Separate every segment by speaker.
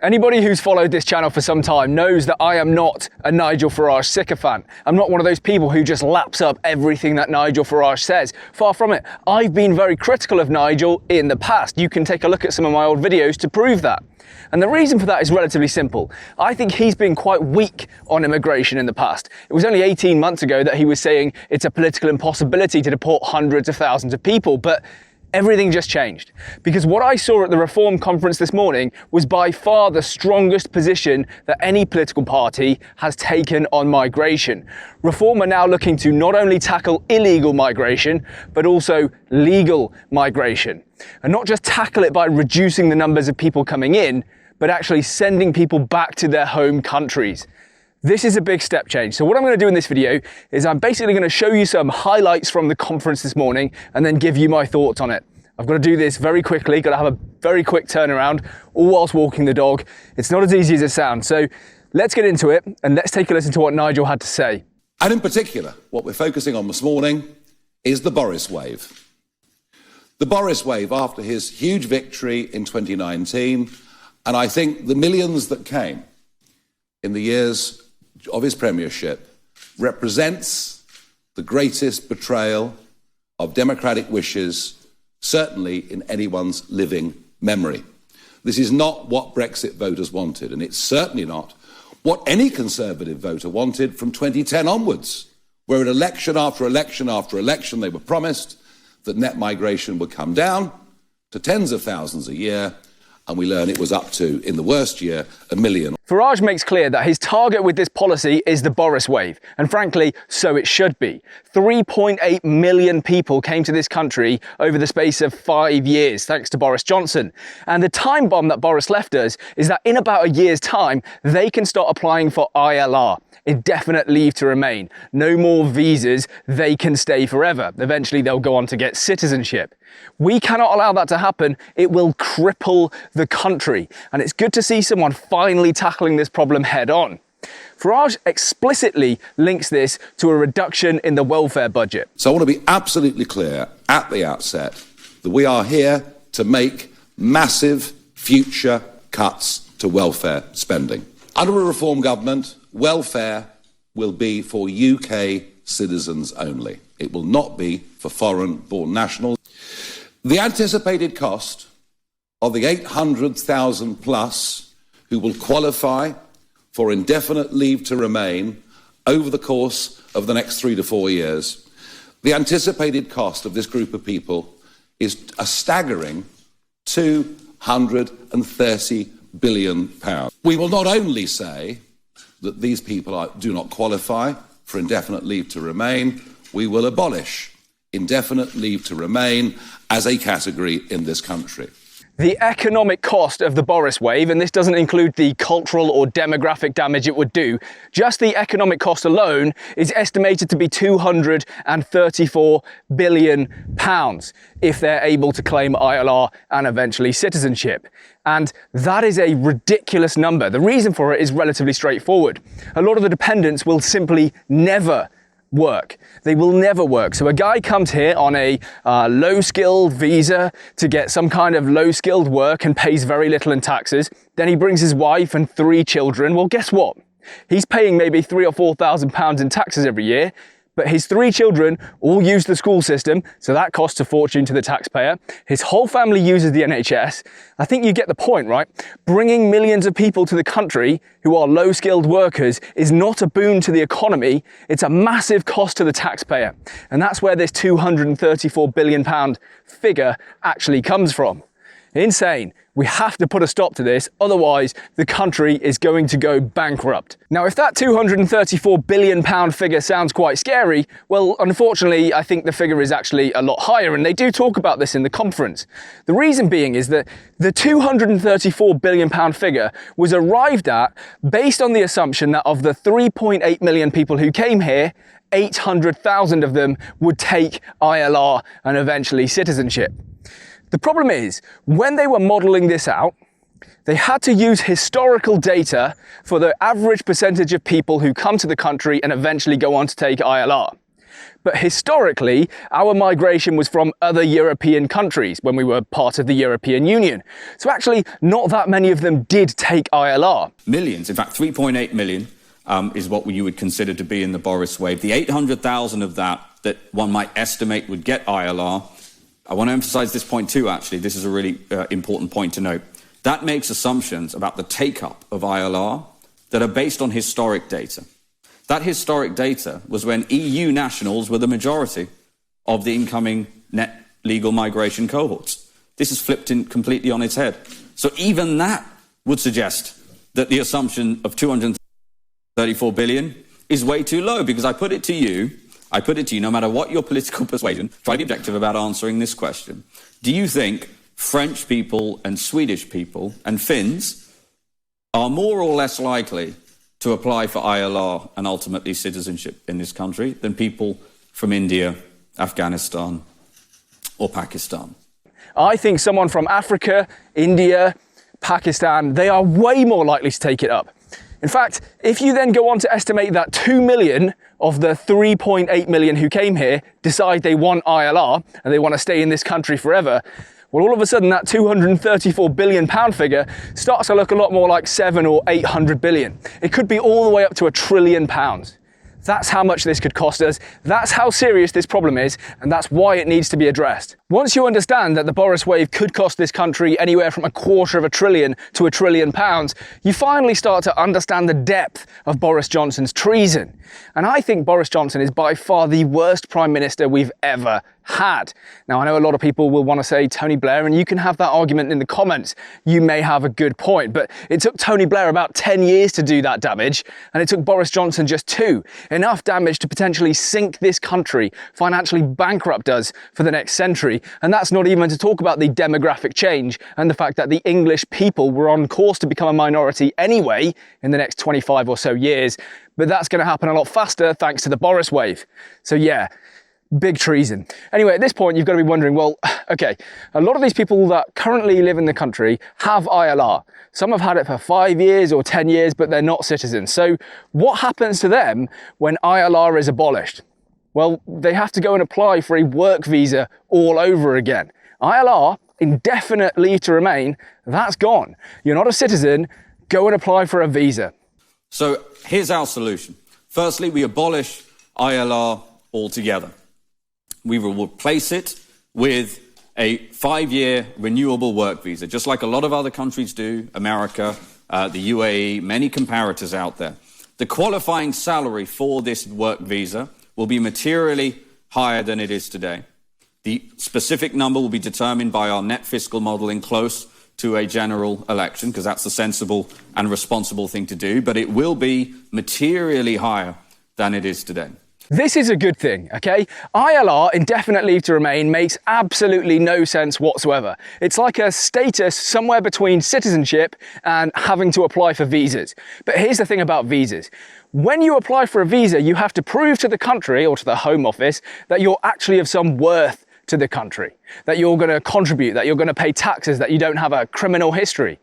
Speaker 1: Anybody who's followed this channel for some time knows that I am not a Nigel Farage sycophant. I'm not one of those people who just laps up everything that Nigel Farage says. Far from it. I've been very critical of Nigel in the past. You can take a look at some of my old videos to prove that. And the reason for that is relatively simple. I think he's been quite weak on immigration in the past. It was only 18 months ago that he was saying it's a political impossibility to deport hundreds of thousands of people, but everything just changed. Because what I saw at the Reform conference this morning was by far the strongest position that any political party has taken on migration. Reform are now looking to not only tackle illegal migration, but also legal migration. And not just tackle it by reducing the numbers of people coming in, but actually sending people back to their home countries. This is a big step change. So what I'm going to do in this video is I'm basically going to show you some highlights from the conference this morning and then give you my thoughts on it. I've got to do this very quickly, got to have a very quick turnaround, all whilst walking the dog. It's not as easy as it sounds. So let's get into it and let's take a listen to what Nigel had to say.
Speaker 2: And in particular, what we're focusing on this morning is the Boris wave. The Boris wave after his huge victory in 2019, and I think the millions that came in the years of his premiership represents the greatest betrayal of democratic wishes, certainly in anyone's living memory. This is not what Brexit voters wanted, and it's certainly not what any Conservative voter wanted from 2010 onwards, where in election after election after election they were promised that net migration would come down to tens of thousands a year, and we learn it was up to, in the worst year, 1 million.
Speaker 1: Farage makes clear that his target with this policy is the Boris wave, and frankly, so it should be. 3.8 million people came to this country over the space of 5 years, thanks to Boris Johnson. And the time bomb that Boris left us is that in about a year's time, they can start applying for ILR, indefinite leave to remain. No more visas, they can stay forever. Eventually, they'll go on to get citizenship. We cannot allow that to happen. It will cripple the country. And it's good to see someone finally tackling this problem head on. Farage explicitly links this to a reduction in the welfare budget.
Speaker 2: So I want to be absolutely clear at the outset that we are here to make massive future cuts to welfare spending. Under a Reform government, welfare will be for UK citizens only. It will not be for foreign-born nationals. The anticipated cost of the 800,000 plus who will qualify for indefinite leave to remain over the course of the next 3 to 4 years, the anticipated cost of this group of people is a staggering £230 billion. We will not only say that these people do not qualify for indefinite leave to remain, we will abolish indefinite leave to remain as a category in this country.
Speaker 1: The economic cost of the Boris wave, and this doesn't include the cultural or demographic damage it would do, just the economic cost alone is estimated to be £234 billion if they're able to claim ILR and eventually citizenship. And that is a ridiculous number. The reason for it is relatively straightforward. A lot of the dependents will simply never work. They will never work. So a guy comes here on a low-skilled visa to get some kind of low-skilled work and pays very little in taxes. Then he brings his wife and 3 children. Well, guess what? He's paying maybe £3,000 or £4,000 in taxes every year, but his 3 children all use the school system, so that costs a fortune to the taxpayer. His whole family uses the NHS. I think you get the point, right? Bringing millions of people to the country who are low-skilled workers is not a boon to the economy, it's a massive cost to the taxpayer. And that's where this £234 billion figure actually comes from. Insane. We have to put a stop to this, otherwise the country is going to go bankrupt. Now, if that £234 billion figure sounds quite scary, well, unfortunately, I think the figure is actually a lot higher, and they do talk about this in the conference. The reason being is that the £234 billion figure was arrived at based on the assumption that of the 3.8 million people who came here, 800,000 of them would take ILR and eventually citizenship. The problem is, when they were modelling this out, they had to use historical data for the average percentage of people who come to the country and eventually go on to take ILR. But historically, our migration was from other European countries when we were part of the European Union. So actually, not that many of them did take ILR.
Speaker 3: Millions, in fact, 3.8 million is what you would consider to be in the Boris wave. The 800,000 of that one might estimate would get ILR. I want to emphasize this point too, actually. This is a really important point to note. That makes assumptions about the take-up of ILR that are based on historic data. That historic data was when EU nationals were the majority of the incoming net legal migration cohorts. This is flipped completely on its head. So even that would suggest that the assumption of 234 billion is way too low, because I put it to you, no matter what your political persuasion, try to be objective about answering this question. Do you think French people and Swedish people and Finns are more or less likely to apply for ILR and ultimately citizenship in this country than people from India, Afghanistan, or Pakistan?
Speaker 1: I think someone from Africa, India, Pakistan, they are way more likely to take it up. In fact, if you then go on to estimate that 2 million of the 3.8 million who came here decide they want ILR and they want to stay in this country forever, well, all of a sudden that £234 billion figure starts to look a lot more like 700 or 800 billion. It could be all the way up to £1 trillion. That's how much this could cost us. That's how serious this problem is, and that's why it needs to be addressed. Once you understand that the Boris wave could cost this country anywhere from £250 billion to £1 trillion, you finally start to understand the depth of Boris Johnson's treason. And I think Boris Johnson is by far the worst Prime Minister we've ever had. Now, I know a lot of people will want to say Tony Blair, and you can have that argument in the comments. You may have a good point, but it took Tony Blair about 10 years to do that damage, and it took Boris Johnson just 2. Enough damage to potentially sink this country, financially bankrupt us for the next century. And that's not even to talk about the demographic change and the fact that the English people were on course to become a minority anyway in the next 25 or so years. But that's going to happen a lot faster thanks to the Boris wave. So yeah, big treason. Anyway, at this point, you've got to be wondering, well, okay, a lot of these people that currently live in the country have ILR. Some have had it for 5 years or 10 years, but they're not citizens. So what happens to them when ILR is abolished? Well, they have to go and apply for a work visa all over again. ILR, indefinite leave to remain, that's gone. You're not a citizen, go and apply for a visa.
Speaker 3: So here's our solution. Firstly, we abolish ILR altogether. We will replace it with a 5-year renewable work visa, just like a lot of other countries do, America, the UAE, many comparators out there. The qualifying salary for this work visa will be materially higher than it is today. The specific number will be determined by our net fiscal modeling close to a general election, because that's the sensible and responsible thing to do, but it will be materially higher than it is today.
Speaker 1: This is a good thing, okay? ILR, indefinite leave to remain, makes absolutely no sense whatsoever. It's like a status somewhere between citizenship and having to apply for visas. But here's the thing about visas. When you apply for a visa, you have to prove to the country or to the Home Office that you're actually of some worth to the country, that you're going to contribute, that you're going to pay taxes, that you don't have a criminal history.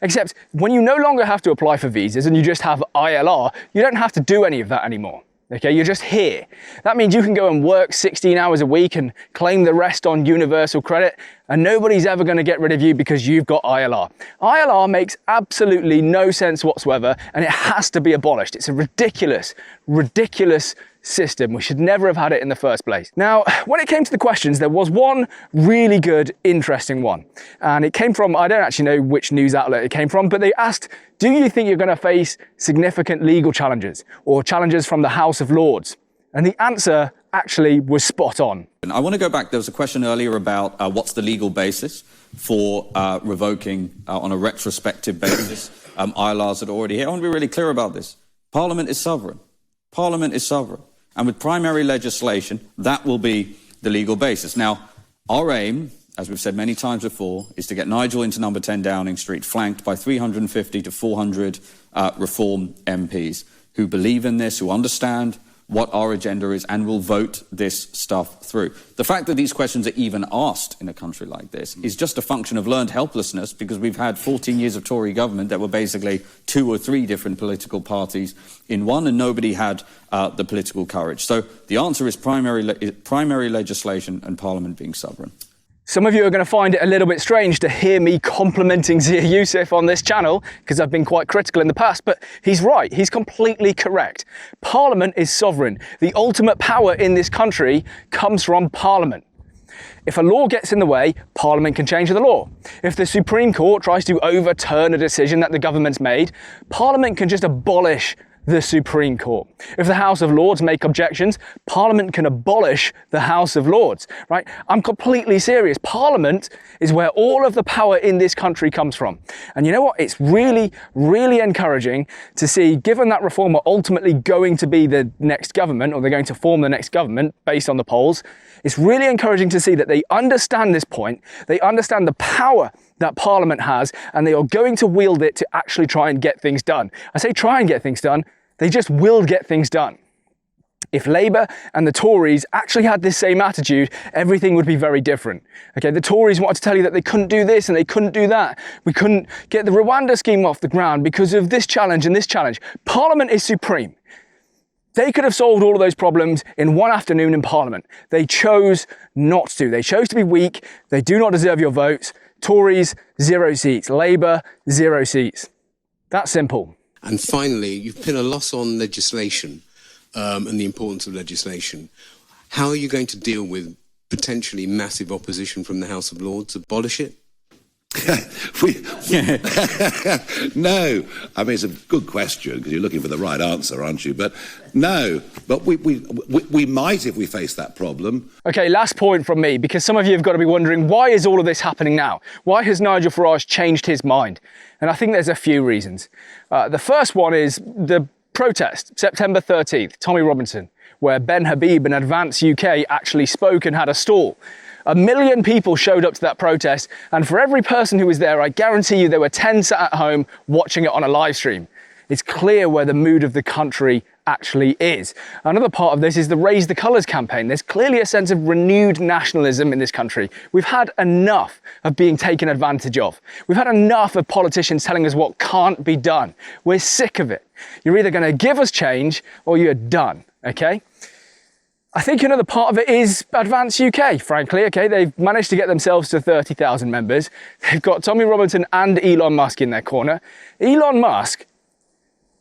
Speaker 1: Except when you no longer have to apply for visas and you just have ILR, you don't have to do any of that anymore. Okay, you're just here. That means you can go and work 16 hours a week and claim the rest on universal credit, and nobody's ever going to get rid of you because you've got ILR. ILR makes absolutely no sense whatsoever, and it has to be abolished. It's a ridiculous, ridiculous system. We should never have had it in the first place. Now, when it came to the questions, there was one really good, interesting one. And it came from, I don't actually know which news outlet it came from, but they asked, do you think you're going to face significant legal challenges or challenges from the House of Lords? And the answer actually was spot on.
Speaker 3: I want to go back. There was a question earlier about what's the legal basis for revoking on a retrospective basis ILRs that are already here. I want to be really clear about this. Parliament is sovereign. Parliament is sovereign. And with primary legislation, that will be the legal basis. Now, our aim, as we've said many times before, is to get Nigel into number 10 Downing Street, flanked by 350 to 400 Reform MPs who believe in this, who understand what our agenda is and will vote this stuff through. The fact that these questions are even asked in a country like this is just a function of learned helplessness, because we've had 14 years of Tory government that were basically 2 or 3 different political parties in one, and nobody had the political courage. So the answer is primary legislation and Parliament being sovereign.
Speaker 1: Some of you are going to find it a little bit strange to hear me complimenting Zia Youssef on this channel, because I've been quite critical in the past, but he's right. He's completely correct. Parliament is sovereign. The ultimate power in this country comes from Parliament. If a law gets in the way, Parliament can change the law. If the Supreme Court tries to overturn a decision that the government's made, Parliament can just abolish the Supreme Court. If the House of Lords make objections, Parliament can abolish the House of Lords, right? I'm completely serious. Parliament is where all of the power in this country comes from. And you know what? It's really, really encouraging to see, given that Reform are ultimately going to be the next government, or they're going to form the next government based on the polls, it's really encouraging to see that they understand this point, they understand the power that Parliament has, and they are going to wield it to actually try and get things done. I say try and get things done, they just will get things done. If Labour and the Tories actually had this same attitude, everything would be very different. Okay, the Tories wanted to tell you that they couldn't do this and they couldn't do that. We couldn't get the Rwanda scheme off the ground because of this challenge and this challenge. Parliament is supreme. They could have solved all of those problems in one afternoon in Parliament. They chose not to. They chose to be weak. They do not deserve your votes. Tories, 0 seats. Labour, 0 seats. That's simple.
Speaker 4: And finally, you've put a loss on legislation and the importance of legislation. How are you going to deal with potentially massive opposition from the House of Lords? Abolish it?
Speaker 2: No, I mean, it's a good question because you're looking for the right answer, aren't you? But no, but we might if we face that problem.
Speaker 1: Okay, last point from me, because some of you have got to be wondering, why is all of this happening now? Why has Nigel Farage changed his mind? And I think there's a few reasons. The first one is the protest, September 13th, Tommy Robinson, where Ben Habib and Advance UK actually spoke and had a stall. 1 million people showed up to that protest, and for every person who was there, I guarantee you there were 10 sat at home watching it on a live stream. It's clear where the mood of the country actually is. Another part of this is the Raise the Colours campaign. There's clearly a sense of renewed nationalism in this country. We've had enough of being taken advantage of. We've had enough of politicians telling us what can't be done. We're sick of it. You're either going to give us change or you're done, okay? I think another part of it is Advance UK, frankly, okay? They've managed to get themselves to 30,000 members. They've got Tommy Robinson and Elon Musk in their corner. Elon Musk,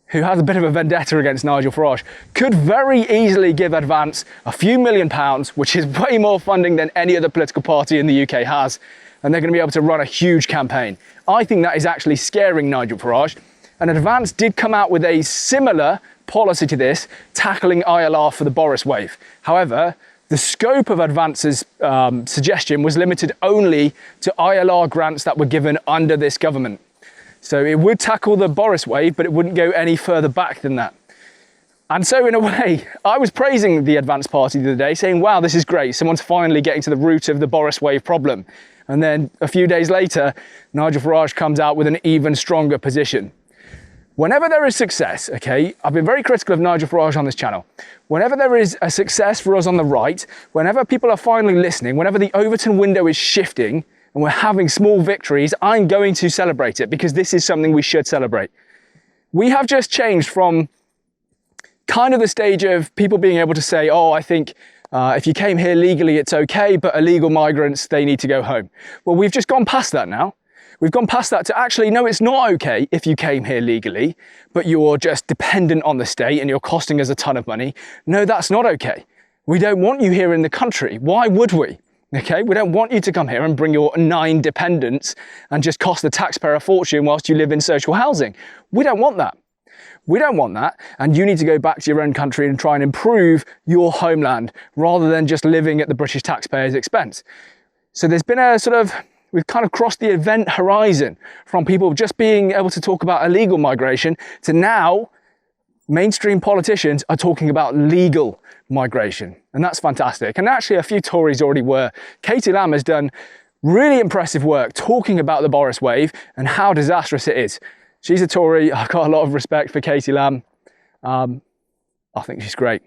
Speaker 1: who has a bit of a vendetta against Nigel Farage, could very easily give Advance a few £1 million, which is way more funding than any other political party in the UK has, and they're going to be able to run a huge campaign. I think that is actually scaring Nigel Farage, and Advance did come out with a similar policy to this, tackling ILR for the Boris wave. However, the scope of Advance's suggestion was limited only to ILR grants that were given under this government. So it would tackle the Boris wave, but it wouldn't go any further back than that. And so in a way, I was praising the Advance Party the other day, saying, wow, this is great. Someone's finally getting to the root of the Boris wave problem. And then a few days later, Nigel Farage comes out with an even stronger position. Whenever there is success, okay, I've been very critical of Nigel Farage on this channel. Whenever there is a success for us on the right, whenever people are finally listening, whenever the Overton window is shifting and we're having small victories, I'm going to celebrate it because this is something we should celebrate. We have just changed from kind of the stage of people being able to say, oh, I think if you came here legally, it's okay, but illegal migrants, they need to go home. Well, we've just gone past that now. We've gone past that to actually, no, it's not okay if you came here legally, but you're just dependent on the state and you're costing us a ton of money. No, that's not okay. We don't want you here in the country. Why would we? Okay, we don't want you to come here and bring your 9 dependents and just cost the taxpayer a fortune whilst you live in social housing. We don't want that. We don't want that. And you need to go back to your own country and try and improve your homeland rather than just living at the British taxpayer's expense. So there's been a sort of, we've kind of crossed the event horizon from people just being able to talk about illegal migration to now mainstream politicians are talking about legal migration. And that's fantastic. And actually a few Tories already were. Katie Lamb has done really impressive work talking about the Boris wave and how disastrous it is. She's a Tory. I've got a lot of respect for Katie Lamb. I think she's great.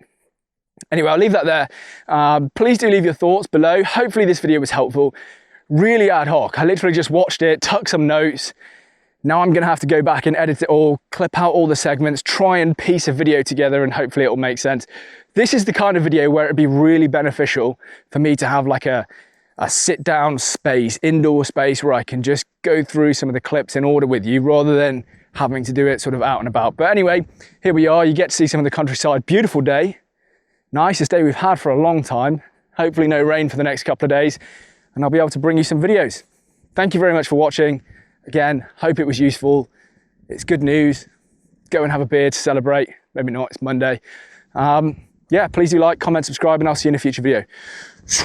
Speaker 1: Anyway, I'll leave that there. Please do leave your thoughts below. Hopefully this video was helpful. Really ad hoc. I literally just watched it, took some notes. Now I'm gonna have to go back and edit it all, clip out all the segments, try and piece a video together, and hopefully it'll make sense. This is the kind of video where it'd be really beneficial for me to have like a sit down space, indoor space, where I can just go through some of the clips in order with you rather than having to do it sort of out and about. But anyway, here we are. You get to see some of the countryside. Beautiful day. Nicest day we've had for a long time. Hopefully no rain for the next couple of days, and I'll be able to bring you some videos. Thank you very much for watching. Again, hope it was useful. It's good news. Go and have a beer to celebrate. Maybe not, it's Monday. Yeah, please do like, comment, subscribe, and I'll see you in a future video.